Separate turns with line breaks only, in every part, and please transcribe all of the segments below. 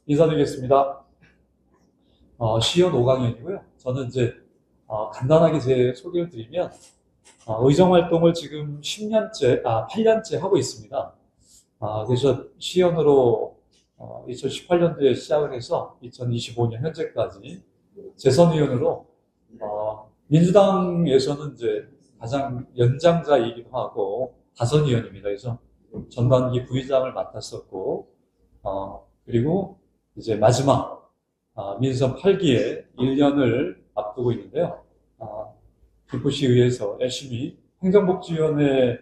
인사드리겠습니다. 시연 5강연이고요. 저는 이제 간단하게 제 소개를 드리면 의정 활동을 지금 8년째 하고 있습니다. 그래서 시연으로 2018년도에 시작을 해서 2025년 현재까지 재선의원으로 민주당에서는 이제 가장 연장자이기도 하고 다선의원입니다. 그래서 전반기 부의장을 맡았었고 그리고 이제 마지막 민선 8기에 1년을 앞두고 있는데요. 김포시의회에서 열심히 행정복지위원회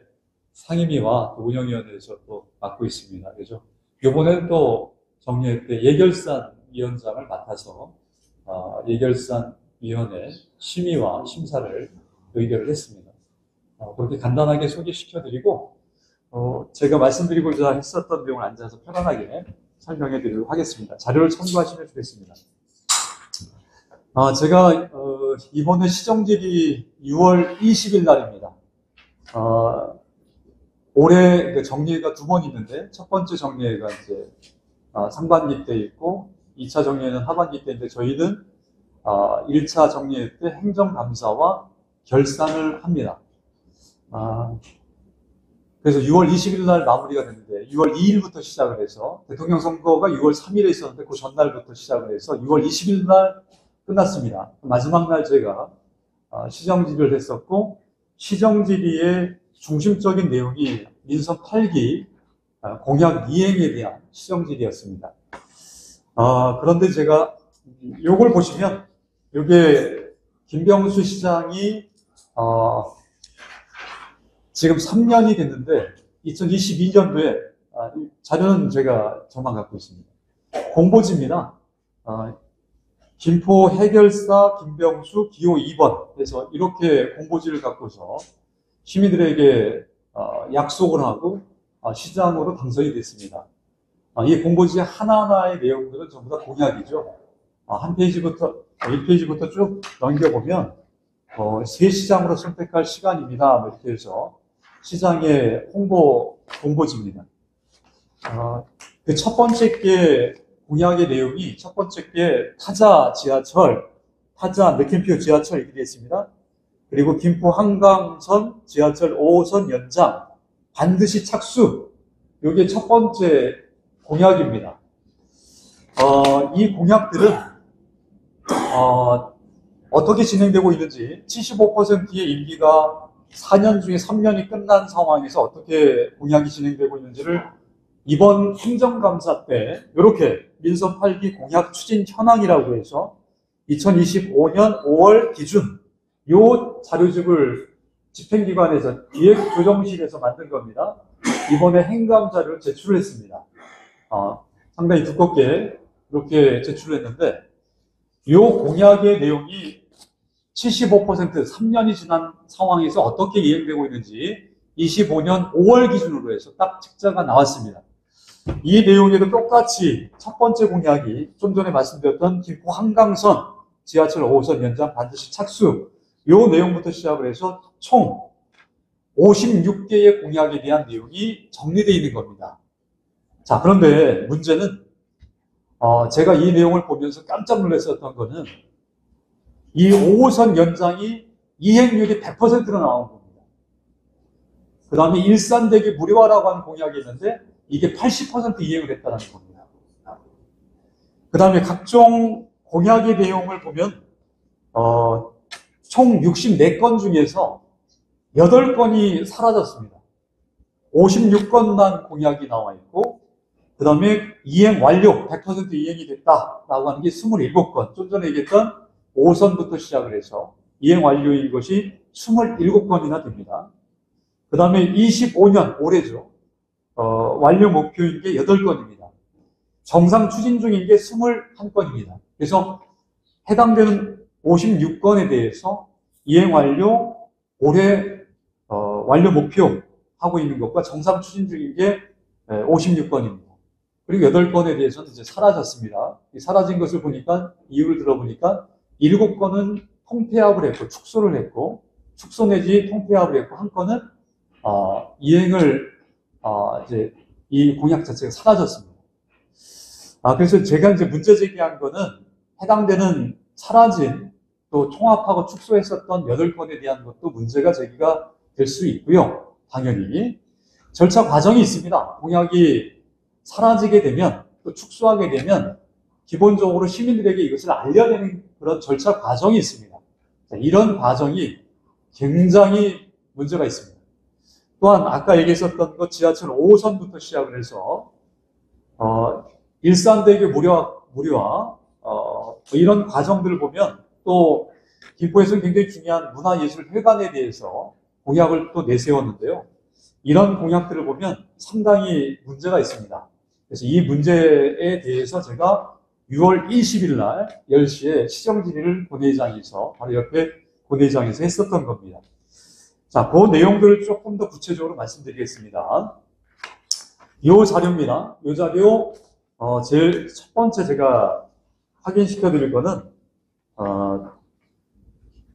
상임위와 또 운영위원회에서 또 맡고 있습니다. 그래서 이번에는 또 정리회 때 예결산 위원장을 맡아서 예결산 위원회 심의와 심사를 의결을 했습니다. 그렇게 간단하게 소개시켜드리고 제가 말씀드리고자 했었던 내용을 앉아서 편안하게 설명해 드리도록 하겠습니다. 자료를 참고하시면 좋겠습니다. 제가 이번에 시정질이 6월 20일 날입니다. 올해 정리회가 2번 있는데 첫 번째 정리회가 이제 상반기 때 있고 2차 정리회는 하반기 때인데 저희는 1차 정리회 때 행정감사와 결산을 합니다. 그래서 6월 20일 날 마무리가 됐는데 6월 2일부터 시작을 해서 대통령 선거가 6월 3일에 있었는데 그 전날부터 시작을 해서 6월 20일 날 끝났습니다. 마지막 날 제가 시정질의를 했었고 시정질의의 중심적인 내용이 민선 8기 공약 이행에 대한 시정질의였습니다. 그런데 제가 요걸 보시면 요게 김병수 시장이 지금 3년이 됐는데 2022년도에 자료는 제가 저만 갖고 있습니다. 공보지입니다. 김포 해결사 김병수 기호 2번 그래서 이렇게 공보지를 갖고서 시민들에게 약속을 하고 시장으로 당선이 됐습니다. 이 공보지 하나하나의 내용들은 전부 다 공약이죠. 한 페이지부터 1페이지부터 쭉 넘겨보면 새 시장으로 선택할 시간입니다. 이렇게 해서 시장의 홍보 공보지입니다. 그 첫 번째 게 공약의 내용이 첫 번째 게 타자 지하철, 타자 느낌표 지하철 이렇게 되어 있습니다. 그리고 김포 한강선 지하철 5호선 연장 반드시 착수. 이게 첫 번째 공약입니다. 이 공약들은 어떻게 진행되고 있는지 75%의 임기가 4년 중에 3년이 끝난 상황에서 어떻게 공약이 진행되고 있는지를 이번 행정감사 때 이렇게 민선 8기 공약 추진 현황이라고 해서 2025년 5월 기준 요 자료집을 집행기관에서 기획조정실에서 만든 겁니다. 이번에 행감 자료를 제출했습니다. 상당히 두껍게 이렇게 제출했는데 요 공약의 내용이 75% 3년이 지난 상황에서 어떻게 이행되고 있는지 25년 5월 기준으로 해서 딱 책자가 나왔습니다. 이 내용에도 똑같이 첫 번째 공약이 좀 전에 말씀드렸던 김포 한강선 지하철 5호선 연장 반드시 착수 요 내용부터 시작을 해서 총 56개의 공약에 대한 내용이 정리되어 있는 겁니다. 자, 그런데 문제는 제가 이 내용을 보면서 깜짝 놀랐었던 거는 이 5호선 연장이 이행률이 100%로 나온 겁니다. 그 다음에 일산대교 무료화라고 하는 공약이 있는데 이게 80% 이행을 했다는 겁니다. 그 다음에 각종 공약의 내용을 보면 총 64건 중에서 8건이 사라졌습니다. 56건만 공약이 나와 있고 그 다음에 이행 완료 100% 이행이 됐다라고 하는 게 27건 좀 전에 얘기했던 5선부터 시작을 해서 이행 완료인 것이 27건이나 됩니다. 그 다음에 25년 올해죠. 완료 목표인 게 8건입니다. 정상 추진 중인 게 21건입니다. 그래서 해당되는 56건에 대해서 이행 완료 올해 완료 목표 하고 있는 것과 정상 추진 중인 게 56건입니다. 그리고 8건에 대해서는 이제 사라졌습니다. 사라진 것을 보니까 이유를 들어보니까 7건은 통폐합을 했고 축소를 했고 축소 내지 통폐합을 했고 한 건은 이행을 이제 이 공약 자체가 사라졌습니다. 그래서 제가 이제 문제 제기한 거는 해당되는 사라진 또 통합하고 축소했었던 8건에 대한 것도 문제가 제기가 될 수 있고요. 당연히. 절차 과정이 있습니다. 공약이 사라지게 되면 또 축소하게 되면 기본적으로 시민들에게 이것을 알려야 되는 그런 절차 과정이 있습니다. 이런 과정이 굉장히 문제가 있습니다. 또한 아까 얘기했었던 것 지하철 5호선부터 시작을 해서 일산대교 무료화 이런 과정들을 보면 또 김포에서는 굉장히 중요한 문화예술회관에 대해서 공약을 또 내세웠는데요. 이런 공약들을 보면 상당히 문제가 있습니다. 그래서 이 문제에 대해서 제가 6월 20일 날 10시에 시정질의를 본회의장에서 바로 옆에 본회의장에서 했었던 겁니다. 자, 그 내용들을 조금 더 구체적으로 말씀드리겠습니다. 이 자료입니다. 이 자료 제일 첫 번째 제가 확인시켜 드릴 거는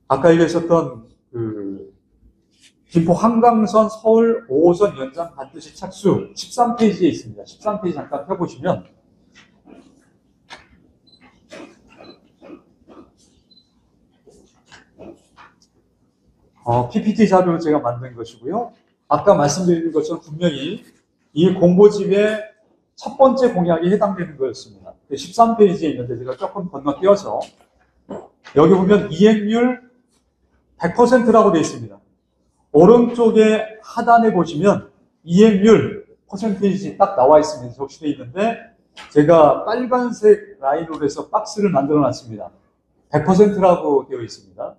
아까 얘기하셨던 김포 한강선 서울 5호선 연장 반드시 착수 13페이지에 있습니다. 13페이지 잠깐 펴보시면 PPT 자료를 제가 만든 것이고요. 아까 말씀드린 것처럼 분명히 이 공보집의 첫 번째 공약에 해당되는 거였습니다. 13페이지에 있는데 제가 조금 건너뛰어서 여기 보면 이행률 100%라고 되어 있습니다. 오른쪽에 하단에 보시면 이행률 퍼센테이지 딱 나와 있습니다. 적시되어 있는데 제가 빨간색 라인으로 해서 박스를 만들어 놨습니다. 100%라고 되어 있습니다.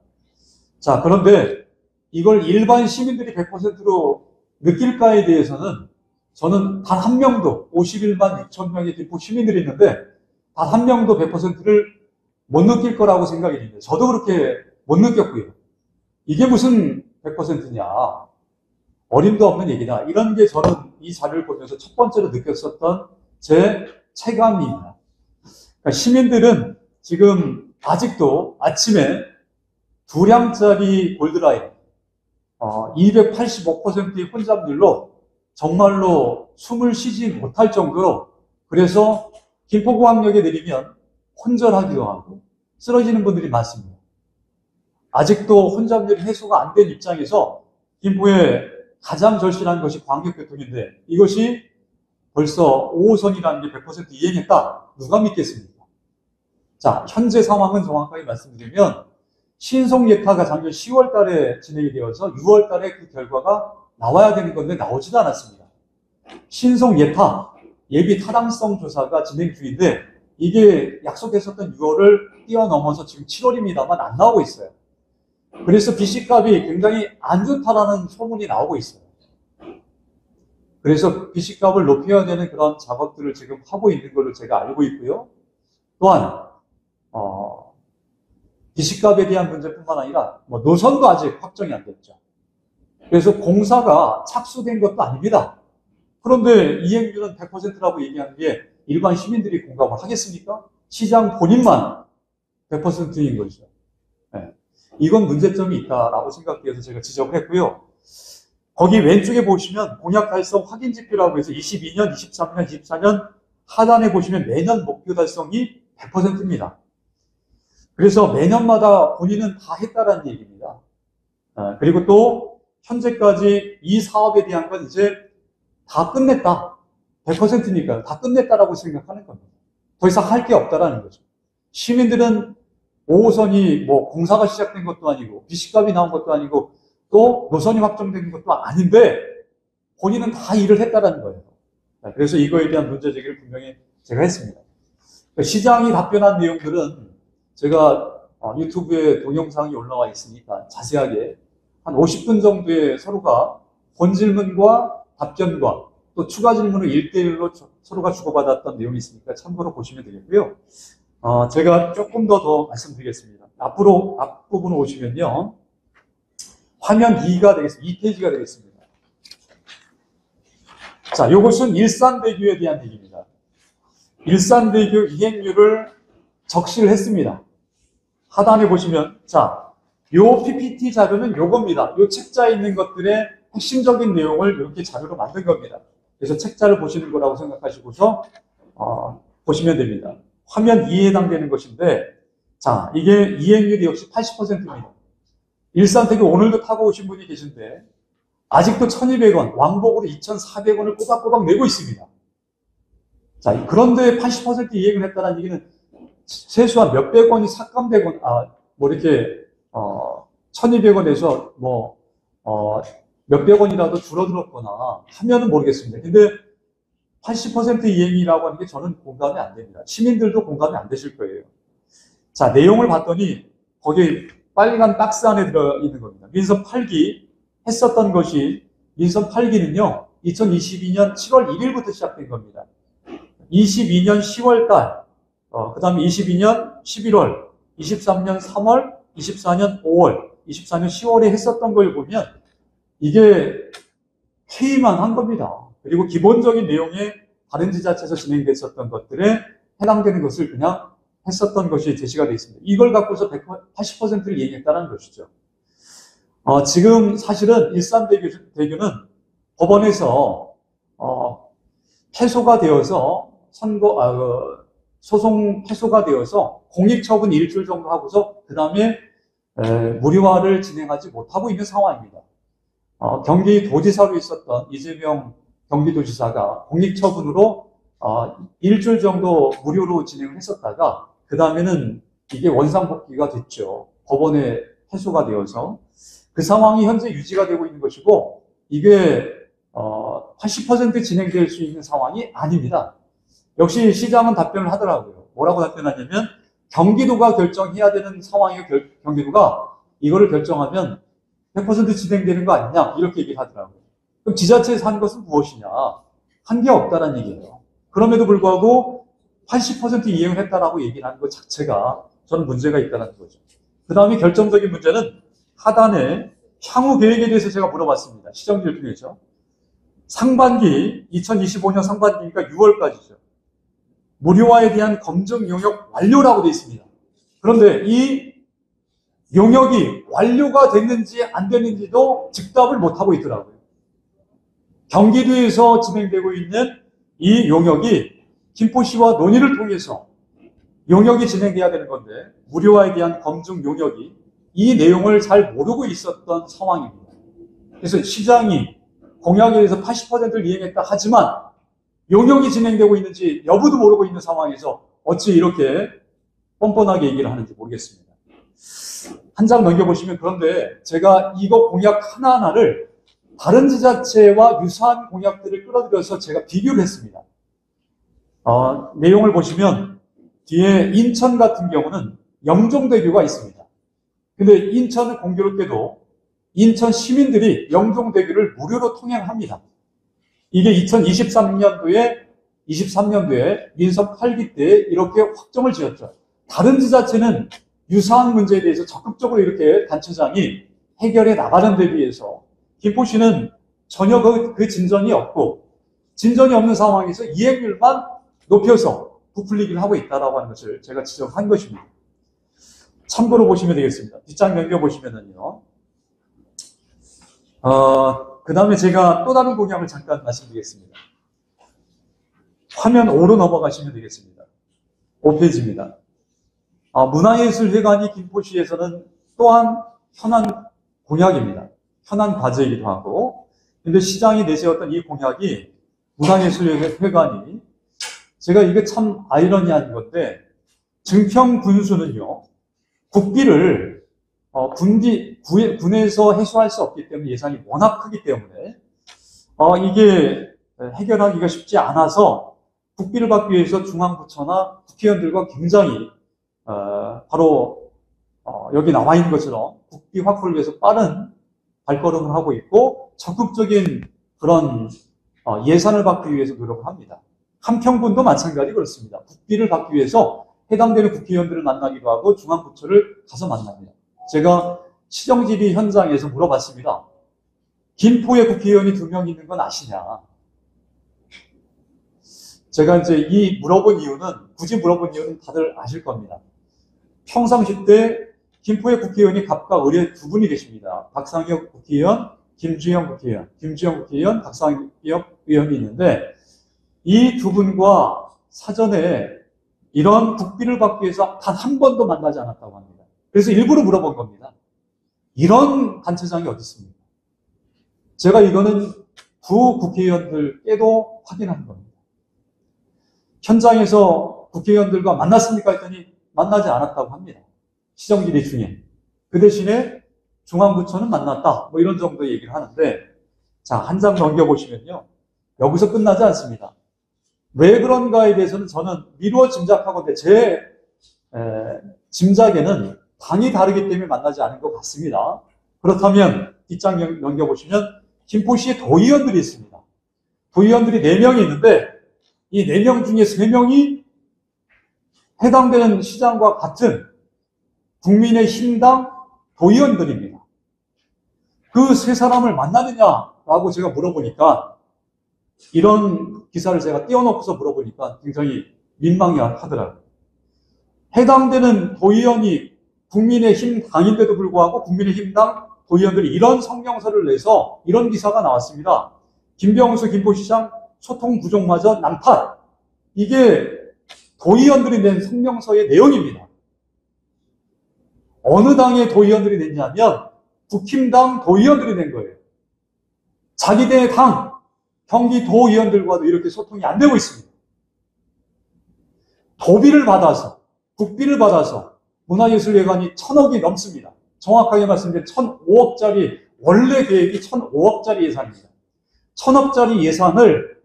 자, 그런데 이걸 일반 시민들이 100%로 느낄까에 대해서는 저는 단 한 명도 51만 6천 명의 김포 시민들이 있는데 단 한 명도 100%를 못 느낄 거라고 생각이 듭니다. 저도 그렇게 못 느꼈고요. 이게 무슨 100%냐. 어림도 없는 얘기다. 이런 게 저는 이 자료를 보면서 첫 번째로 느꼈었던 제 체감입니다. 그러니까 시민들은 지금 아직도 아침에 2량짜리 골드라인 285%의 혼잡률로 정말로 숨을 쉬지 못할 정도로 그래서 김포공항역에 내리면 혼절하기도 하고 쓰러지는 분들이 많습니다. 아직도 혼잡률이 해소가 안 된 입장에서 김포에 가장 절실한 것이 광역교통인데 이것이 벌써 5호선이라는 게 100% 이행했다. 누가 믿겠습니까? 자, 현재 상황은 정확하게 말씀드리면 신속예타가 작년 10월 달에 진행이 되어서 6월 달에 그 결과가 나와야 되는 건데 나오지도 않았습니다. 신속예타, 예비 타당성 조사가 진행 중인데 이게 약속했었던 6월을 뛰어넘어서 지금 7월입니다만 안 나오고 있어요. 그래서 BC값이 굉장히 안 좋다라는 소문이 나오고 있어요. 그래서 BC값을 높여야 되는 그런 작업들을 지금 하고 있는 걸로 제가 알고 있고요. 또한 BC값에 대한 문제뿐만 아니라 노선도 아직 확정이 안 됐죠. 그래서 공사가 착수된 것도 아닙니다. 그런데 이행률은 100%라고 얘기하는 게 일반 시민들이 공감을 하겠습니까? 시장 본인만 100%인 거죠. 네. 이건 문제점이 있다라고 생각해서 제가 지적을 했고요. 거기 왼쪽에 보시면 공약 달성 확인 지표라고 해서 22년, 23년, 24년 하단에 보시면 매년 목표 달성이 100%입니다. 그래서 매년마다 본인은 다 했다라는 얘기입니다. 그리고 또 현재까지 이 사업에 대한 건 이제 다 끝냈다. 100%니까 다 끝냈다라고 생각하는 겁니다. 더 이상 할 게 없다라는 거죠. 시민들은 5호선이 공사가 시작된 것도 아니고 BC값이 나온 것도 아니고 또 노선이 확정된 것도 아닌데 본인은 다 일을 했다라는 거예요. 그래서 이거에 대한 문제 제기를 분명히 제가 했습니다. 시장이 답변한 내용들은 제가 유튜브에 동영상이 올라와 있으니까 자세하게 한 50분 정도의 서로가 본 질문과 답변과 또 추가 질문을 1대1로 서로가 주고받았던 내용이 있으니까 참고로 보시면 되겠고요. 제가 조금 더 말씀드리겠습니다. 앞부분으로 오시면요. 화면 2가 되겠습니다. 2페이지가 되겠습니다. 자, 요것은 일산대교에 대한 얘기입니다. 일산대교 이행률을 적시를 했습니다. 하단에 보시면, 자, 요 PPT 자료는 요겁니다. 요 책자에 있는 것들의 핵심적인 내용을 이렇게 자료로 만든 겁니다. 그래서 책자를 보시는 거라고 생각하시고서, 보시면 됩니다. 화면 2에 해당되는 것인데, 자, 이게 이행률이 역시 80%입니다. 일산택을 오늘도 타고 오신 분이 계신데, 아직도 1,200원, 왕복으로 2,400원을 꼬박꼬박 내고 있습니다. 자, 그런데 80% 이행을 했다는 얘기는 최소한 몇백 원이 삭감되거나, 이렇게, 1,200원에서 몇백 원이라도 줄어들었거나 하면은 모르겠습니다. 근데 80% 이행이라고 하는 게 저는 공감이 안 됩니다. 시민들도 공감이 안 되실 거예요. 자, 내용을 봤더니 거기 빨간 박스 안에 들어있는 겁니다. 민선 8기 했었던 것이 민선 8기는요. 2022년 7월 1일부터 시작된 겁니다. 22년 10월 달, 그 다음에 22년 11월, 23년 3월, 24년 5월, 24년 10월에 했었던 걸 보면 이게 회의만 한 겁니다. 그리고 기본적인 내용에 다른 지자체에서 진행됐었던 것들에 해당되는 것을 그냥 했었던 것이 제시가 되어 있습니다. 이걸 갖고서 80%를 이행했다는 것이죠. 지금 사실은 일산대교는 법원에서 패소가 되어서 소송 패소가 되어서 공익처분 일주일 정도 하고서 그 다음에 무료화를 진행하지 못하고 있는 상황입니다. 경기도지사로 있었던 이재명 경기도지사가 공익처분으로 일주일 정도 무료로 진행을 했었다가 그 다음에는 이게 원상복귀가 됐죠. 법원에 패소가 되어서 그 상황이 현재 유지가 되고 있는 것이고 이게 80% 진행될 수 있는 상황이 아닙니다. 역시 시장은 답변을 하더라고요. 뭐라고 답변하냐면 경기도가 결정해야 되는 상황이고 경기도가 이거를 결정하면 100% 진행되는 거 아니냐 이렇게 얘기를 하더라고요. 그럼 지자체에서 한 것은 무엇이냐? 한 게 없다는 얘기예요. 그럼에도 불구하고 80% 이행을 했다라고 얘기를 하는 것 자체가 저는 문제가 있다는 거죠. 그 다음에 결정적인 문제는 하단에 향후 계획에 대해서 제가 물어봤습니다. 시정지를 통해서. 상반기, 2025년 상반기니까 6월까지죠. 무료화에 대한 검증 용역 완료라고 되어 있습니다. 그런데 이 용역이 완료가 됐는지 안 됐는지도 즉답을 못하고 있더라고요. 경기도에서 진행되고 있는 이 용역이 김포시와 논의를 통해서 용역이 진행돼야 되는 건데 무료화에 대한 검증 용역이 이 내용을 잘 모르고 있었던 상황입니다. 그래서 시장이 공약에 대해서 80%를 이행했다 하지만 용역이 진행되고 있는지 여부도 모르고 있는 상황에서 어찌 이렇게 뻔뻔하게 얘기를 하는지 모르겠습니다. 한 장 넘겨보시면 그런데 제가 이거 공약 하나하나를 다른 지자체와 유사한 공약들을 끌어들여서 제가 비교를 했습니다. 내용을 보시면 뒤에 인천 같은 경우는 영종대교가 있습니다. 근데 인천은 공교롭게도 인천 시민들이 영종대교를 무료로 통행합니다. 이게 2023년도에 민선 8기 때 이렇게 확정을 지었죠. 다른 지자체는 유사한 문제에 대해서 적극적으로 이렇게 단체장이 해결해 나가는 데 비해서 김포시는 전혀 그 진전이 없고 진전이 없는 상황에서 이행률만 높여서 부풀리기를 하고 있다라고 하는 것을 제가 지적한 것입니다. 참고로 보시면 되겠습니다. 뒷장 넘겨보시면은요. 그 다음에 제가 또 다른 공약을 잠깐 말씀드리겠습니다. 화면 5로 넘어가시면 되겠습니다. 5페이지입니다. 문화예술회관이 김포시에서는 또한 현안 공약입니다. 현안 과제이기도 하고. 근데 시장이 내세웠던 이 공약이 문화예술회관이 제가 이게 참 아이러니한 건데 증평군수는요. 국비를 군에서 해소할 수 없기 때문에 예산이 워낙 크기 때문에 이게 해결하기가 쉽지 않아서 국비를 받기 위해서 중앙부처나 국회의원들과 굉장히 바로 여기 나와 있는 것처럼 국비 확보를 위해서 빠른 발걸음을 하고 있고 적극적인 그런 예산을 받기 위해서 노력을 합니다. 한평군도 마찬가지 그렇습니다. 국비를 받기 위해서 해당되는 국회의원들을 만나기도 하고 중앙부처를 가서 만납니다. 제가 시정질의 현장에서 물어봤습니다. 김포에 국회의원이 2명 있는 건 아시냐? 제가 이제 굳이 물어본 이유는 다들 아실 겁니다. 평상시 때 김포의 국회의원이 각각 의뢰 2분이 계십니다. 박상혁 국회의원, 김주영 국회의원, 박상혁 의원이 있는데 이 2분과 사전에 이런 국비를 받기 위해서 단 한 번도 만나지 않았다고 합니다. 그래서 일부러 물어본 겁니다. 이런 단체장이 어디 있습니까? 제가 이거는 구 국회의원들께도 확인한 겁니다. 현장에서 국회의원들과 만났습니까? 했더니 만나지 않았다고 합니다. 시정질의 중에. 그 대신에 중앙부처는 만났다. 뭐 이런 정도의 얘기를 하는데, 자, 한 장 넘겨보시면요. 여기서 끝나지 않습니다. 왜 그런가에 대해서는 저는 미루어 짐작하건데 제 짐작에는 당이 다르기 때문에 만나지 않은 것 같습니다. 그렇다면 뒷장 넘겨보시면 김포시에 도의원들이 있습니다. 도의원들이 4명이 있는데 이 4명 중에 3명이 해당되는 시장과 같은 국민의힘당 도의원들입니다. 그 3사람을 만나느냐라고 제가 물어보니까, 이런 기사를 제가 띄워놓고서 물어보니까 굉장히 민망해 하더라고요. 해당되는 도의원이 국민의힘 당인데도 불구하고 국민의힘당 도의원들이 이런 성명서를 내서 이런 기사가 나왔습니다. 김병수 김포시장 소통 부족마저 난파. 이게 도의원들이 낸 성명서의 내용입니다. 어느 당의 도의원들이 냈냐면 국힘당 도의원들이 낸 거예요. 자기네 당 경기도의원들과도 이렇게 소통이 안 되고 있습니다. 도비를 받아서, 국비를 받아서 문화예술예관이 1,000억이 넘습니다. 정확하게 말씀드리면 1,005억짜리, 원래 계획이 1,005억짜리 예산입니다. 1,000억짜리 예산을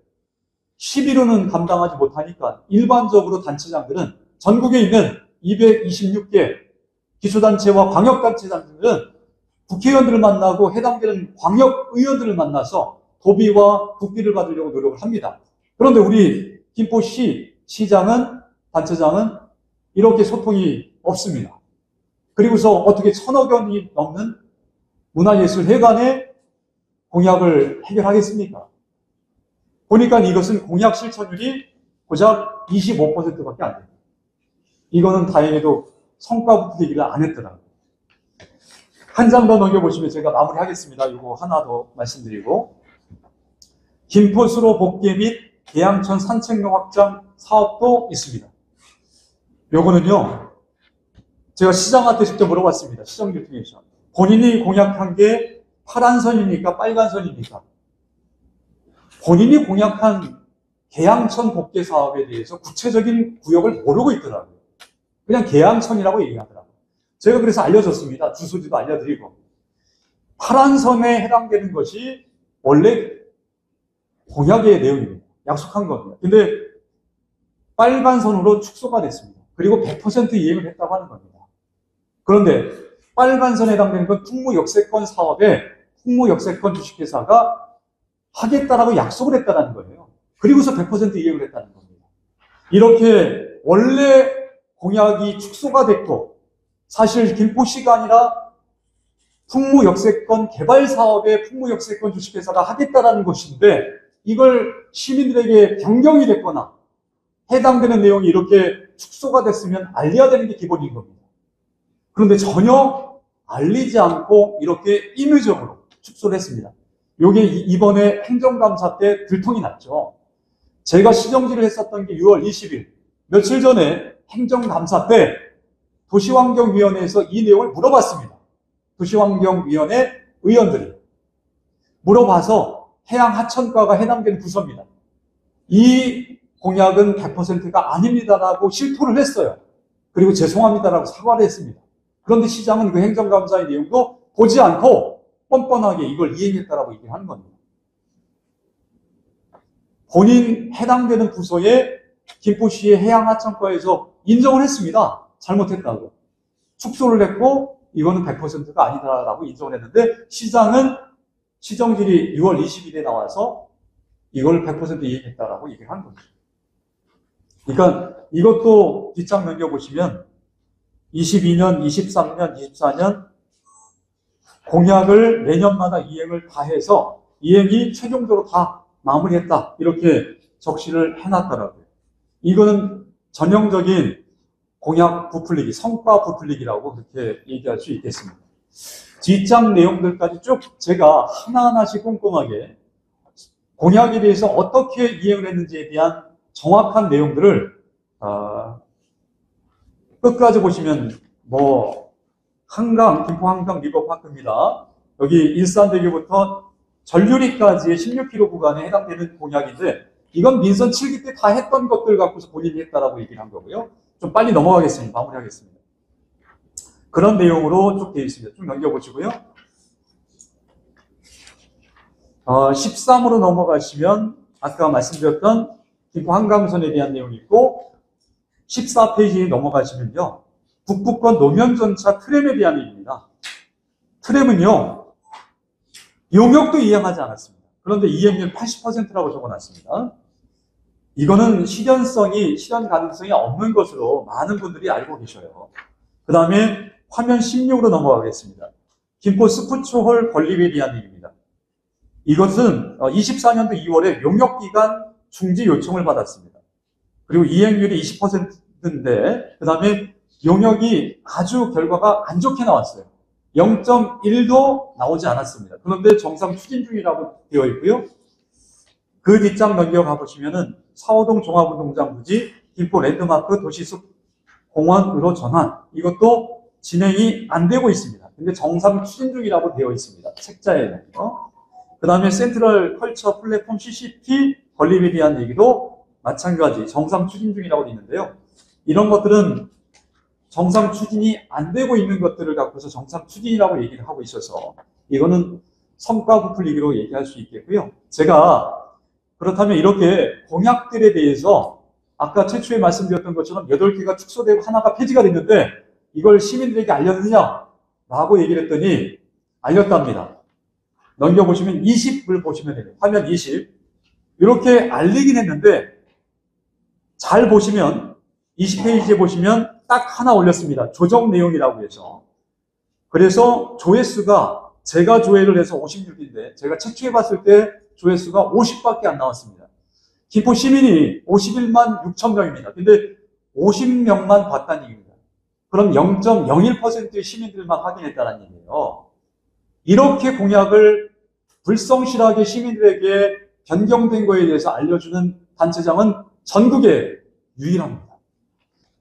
11호는 감당하지 못하니까 일반적으로 단체장들은, 전국에 있는 226개 기초단체와 광역단체장들은 국회의원들을 만나고 해당되는 광역의원들을 만나서 도비와 국비를 받으려고 노력을 합니다. 그런데 우리 김포시 시장은, 단체장은 이렇게 소통이 없습니다. 그리고서 어떻게 1,000억 원이 넘는 문화예술회관의 공약을 해결하겠습니까? 보니까 이것은 공약 실천율이 고작 25%밖에 안 됩니다. 이거는 다행히도 성과 부풀리기를 안 했더라고요. 한 장 더 넘겨보시면 제가 마무리하겠습니다. 이거 하나 더 말씀드리고, 김포수로 복개 및 계양천 산책로 확장 사업도 있습니다. 요거는요, 제가 시장한테 직접 물어봤습니다. 시정교통에서. 본인이 공약한 게 파란 선입니까? 빨간 선입니까? 본인이 공약한 계양천 복개 사업에 대해서 구체적인 구역을 모르고 있더라고요. 그냥 계양천이라고 얘기하더라고요. 제가 그래서 알려줬습니다. 주소지도 알려드리고. 파란 선에 해당되는 것이 원래 공약의 내용입니다. 약속한 겁니다. 근데 빨간 선으로 축소가 됐습니다. 그리고 100% 이행을 했다고 하는 겁니다. 그런데 빨간 선에 해당되는 건 풍무역세권 사업에 풍무역세권 주식회사가 하겠다라고 약속을 했다는 거예요. 그리고서 100% 이행을 했다는 겁니다. 이렇게 원래 공약이 축소가 됐고, 사실 김포시가 아니라 풍무역세권 개발 사업에 풍무역세권 주식회사가 하겠다라는 것인데, 이걸 시민들에게 변경이 됐거나 해당되는 내용이 이렇게 축소가 됐으면 알려야 되는 게 기본인 겁니다. 그런데 전혀 알리지 않고 이렇게 임의적으로 축소를 했습니다. 이게 이번에 행정감사 때 들통이 났죠. 제가 시정지를 했었던 게 6월 20일, 며칠 전에 행정감사 때 도시환경위원회에서 이 내용을 물어봤습니다. 도시환경위원회 의원들이 물어봐서 해양하천과가 해당되는 부서입니다. 이 공약은 100%가 아닙니다라고 실토를 했어요. 그리고 죄송합니다라고 사과를 했습니다. 그런데 시장은 그 행정감사의 내용도 보지 않고 뻔뻔하게 이걸 이행했다라고 얘기를 하는 겁니다. 본인 해당되는 부서에 김포시의 해양하천과에서 인정을 했습니다. 잘못했다고. 축소를 했고 이거는 100%가 아니다라고 인정을 했는데, 시장은 시정질이 6월 20일에 나와서 이걸 100% 이행했다라고 얘기를 한 거죠. 그러니까 이것도 뒷장 넘겨보시면 22년, 23년, 24년 공약을 매년마다 이행을 다 해서 이행이 최종적으로 다 마무리했다, 이렇게 적시를 해놨더라고요. 이거는 전형적인 공약 부풀리기, 성과 부풀리기라고 그렇게 얘기할 수 있겠습니다. 뒷장 내용들까지 쭉 제가 하나하나씩 꼼꼼하게 공약에 대해서 어떻게 이행을 했는지에 대한 정확한 내용들을 끝까지 보시면 한강, 김포 한강 리버파크입니다. 여기 일산대교부터 전류리까지의 16km 구간에 해당되는 공약인데 이건 민선 7기 때 다 했던 것들 갖고서 본인이 했다라고 얘기를 한 거고요. 좀 빨리 넘어가겠습니다. 마무리하겠습니다. 그런 내용으로 쭉 되어 있습니다. 쭉 넘겨보시고요. 13으로 넘어가시면 아까 말씀드렸던 김포 한강선에 대한 내용이 있고 14페이지에 넘어가시면요. 북부권 노면전차 트램에 대한 얘기입니다. 트램은요. 용역도 이행하지 않았습니다. 그런데 이행률 80%라고 적어놨습니다. 이거는 실현 가능성이 없는 것으로 많은 분들이 알고 계셔요. 그 다음에 화면 16으로 넘어가겠습니다. 김포 스포츠홀 건립에 대한 얘기입니다. 이것은 24년도 2월에 용역기간 중지 요청을 받았습니다. 그리고 이행률이 20%인데 그 다음에 용역이 아주 결과가 안 좋게 나왔어요. 0.1도 나오지 않았습니다. 그런데 정상 추진 중이라고 되어 있고요. 그 뒷장 넘겨가 보시면은 사호동 종합운동장 부지 김포 랜드마크 도시숲 공원으로 전환 이것도 진행이 안 되고 있습니다. 근데 정상 추진 중이라고 되어 있습니다. 책자에는. 그 다음에 센트럴 컬처 플랫폼 CCP 건립에 대한 얘기도 마찬가지 정상 추진 중이라고 되어 있는데요. 이런 것들은 정상 추진이 안 되고 있는 것들을 갖고서 정상 추진이라고 얘기를 하고 있어서 이거는 성과 부풀리기로 얘기할 수 있겠고요. 제가 그렇다면 이렇게 공약들에 대해서 아까 최초에 말씀드렸던 것처럼 8개가 축소되고 하나가 폐지가 됐는데 이걸 시민들에게 알렸느냐? 라고 얘기를 했더니 알렸답니다. 넘겨보시면 20을 보시면 돼요. 화면 20. 이렇게 알리긴 했는데 잘 보시면 20페이지에 보시면 딱 하나 올렸습니다. 조정 내용이라고 해서. 그래서 조회수가 제가 조회를 해서 56인데 제가 최초에 봤을 때 조회수가 50밖에 안 나왔습니다. 김포 시민이 51만 6천 명입니다. 근데 50명만 봤다는 얘기입니다. 그럼 0.01%의 시민들만 확인했다는 얘기예요. 이렇게 공약을 불성실하게 시민들에게 변경된 거에 대해서 알려주는 단체장은 전국에 유일합니다.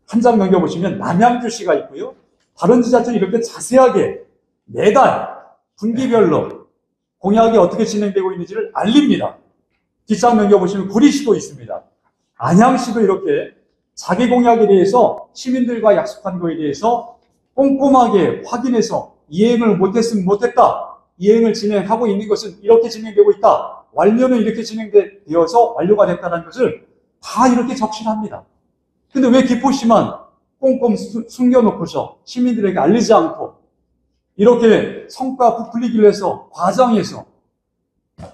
한 장 넘겨보시면 남양주시가 있고요. 다른 지자체는 이렇게 자세하게 매달 분기별로 공약이 어떻게 진행되고 있는지를 알립니다. 뒷장 넘겨보시면 구리시도 있습니다. 안양시도 이렇게 자기 공약에 대해서 시민들과 약속한 거에 대해서 꼼꼼하게 확인해서 이행을 못했으면 못했다. 이행을 진행하고 있는 것은 이렇게 진행되고 있다. 완료는 이렇게 진행되어서 완료가 됐다는 것을 다 이렇게 적시합니다. 근데 왜 기포시만 꼼꼼 숨겨놓고서 시민들에게 알리지 않고 이렇게 성과 부풀리기를 해서 과장해서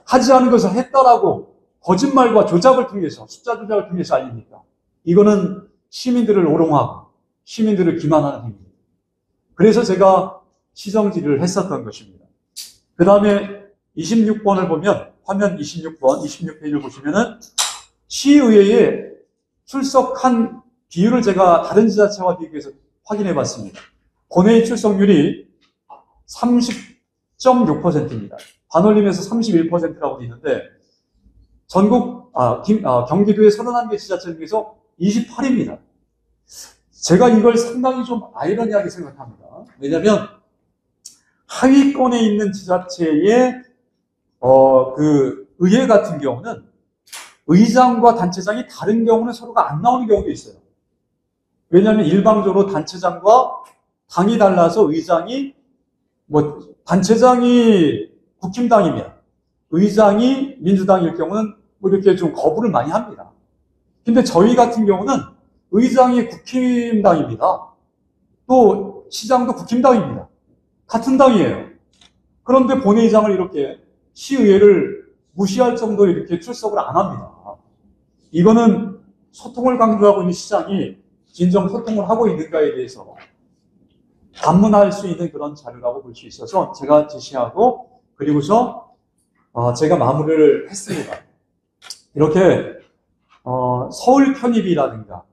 하지 않은 것을 했다라고 거짓말과 조작을 통해서 숫자 조작을 통해서 알립니까? 이거는 시민들을 오롱하고 시민들을 기만하는 행위입니다. 그래서 제가 시정질의를 했었던 것입니다. 그 다음에 26번을 보면 화면 26번, 26페이지를 보시면은 시의회에 출석한 비율을 제가 다른 지자체와 비교해서 확인해 봤습니다. 본회의 출석률이 30.6%입니다. 반올림에서 31%라고 되어 있는데 경기도의 31개 지자체 중에서 28입니다. 제가 이걸 상당히 좀 아이러니하게 생각합니다. 왜냐하면 하위권에 있는 지자체의 그 의회 같은 경우는 의장과 단체장이 다른 경우는 서로가 안 나오는 경우도 있어요. 왜냐하면 일방적으로 단체장과 당이 달라서 의장이 단체장이 국힘당이면 의장이 민주당일 경우는 이렇게 좀 거부를 많이 합니다. 근데 저희 같은 경우는 의장이 국힘당입니다. 또 시장도 국힘당입니다. 같은 당이에요. 그런데 본회의장을 이렇게 시의회를 무시할 정도로 이렇게 출석을 안 합니다. 이거는 소통을 강조하고 있는 시장이 진정 소통을 하고 있는가에 대해서 반문할 수 있는 그런 자료라고 볼 수 있어서 제가 제시하고 그리고서 제가 마무리를 했습니다. 이렇게 서울 편입이라든가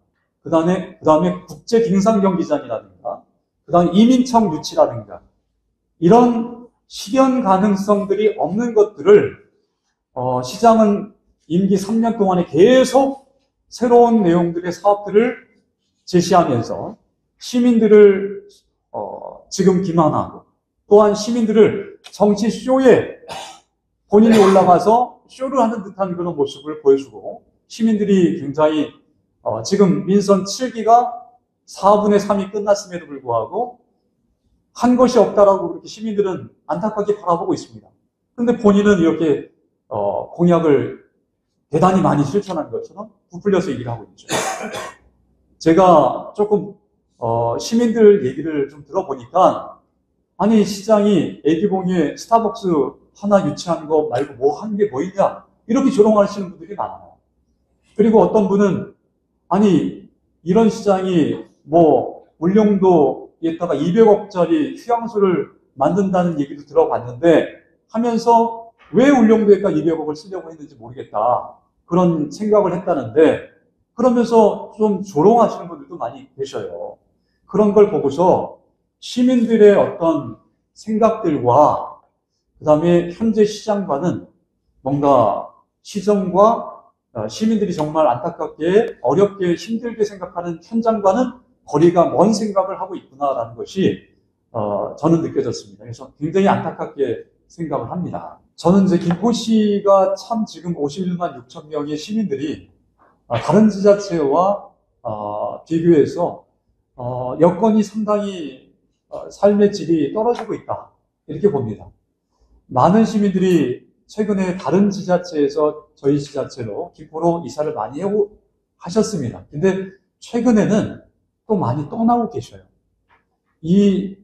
그 다음에 국제빙상경기장이라든가 그 다음에 이민청 유치라든가 이런 실현 가능성들이 없는 것들을 시장은 임기 3년 동안에 계속 새로운 내용들의 사업들을 제시하면서 시민들을 지금 기만하고 또한 시민들을 정치 쇼에 본인이 올라가서 쇼를 하는 듯한 그런 모습을 보여주고 시민들이 굉장히 지금 민선 7기가 4분의 3이 끝났음에도 불구하고 한 것이 없다라고 그렇게 시민들은 안타깝게 바라보고 있습니다. 그런데 본인은 이렇게 공약을 대단히 많이 실천한 것처럼 부풀려서 얘기를 하고 있죠. 제가 조금 시민들 얘기를 좀 들어보니까 아니 시장이 애기봉에 스타벅스 하나 유치한 거 말고 뭐 한 게 뭐 있냐 이렇게 조롱하시는 분들이 많아요. 그리고 어떤 분은 아니 이런 시장이 뭐 울릉도에다가 200억짜리 휴양소를 만든다는 얘기도 들어봤는데 하면서 왜 울릉도에다 200억을 쓰려고 했는지 모르겠다 그런 생각을 했다는데 그러면서 좀 조롱하시는 분들도 많이 계셔요. 그런 걸 보고서 시민들의 어떤 생각들과 그 다음에 현재 시장과는 뭔가 시정과 시민들이 정말 안타깝게 어렵게 힘들게 생각하는 현장과는 거리가 먼 생각을 하고 있구나라는 것이 저는 느껴졌습니다. 그래서 굉장히 안타깝게 생각을 합니다. 저는 이제 김포시가 참 지금 51만 6천 명의 시민들이 다른 지자체와 비교해서 여건이 상당히 삶의 질이 떨어지고 있다 이렇게 봅니다. 많은 시민들이 최근에 다른 지자체에서 저희 지자체로 김포로 이사를 많이 하셨습니다. 근데 최근에는 또 많이 떠나고 계셔요. 이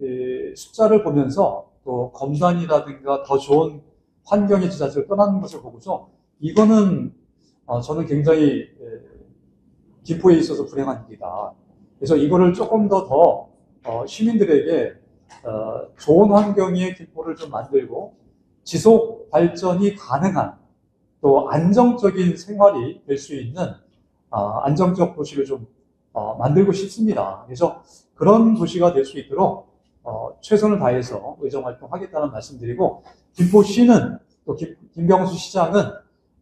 숫자를 보면서 또 검단이라든가 더 좋은 환경의 지자체를 떠나는 것을 보고서 이거는 저는 굉장히 김포에 있어서 불행한 일이다. 그래서 이거를 조금 더 시민들에게 좋은 환경의 김포를 좀 만들고 지속 발전이 가능한 또 안정적인 생활이 될 수 있는 안정적 도시를 좀 만들고 싶습니다. 그래서 그런 도시가 될 수 있도록 최선을 다해서 의정활동하겠다는 말씀드리고 김포시는 또 김병수 시장은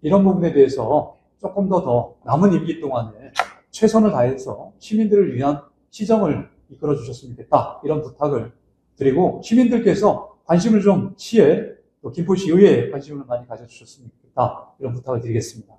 이런 부분에 대해서 조금 더 남은 임기 동안에 최선을 다해서 시민들을 위한 시정을 이끌어 주셨으면 좋겠다 이런 부탁을 드리고 시민들께서 관심을 좀 시에 또 김포시 의회에 관심을 많이 가져주셨으면 좋겠다 이런 부탁을 드리겠습니다.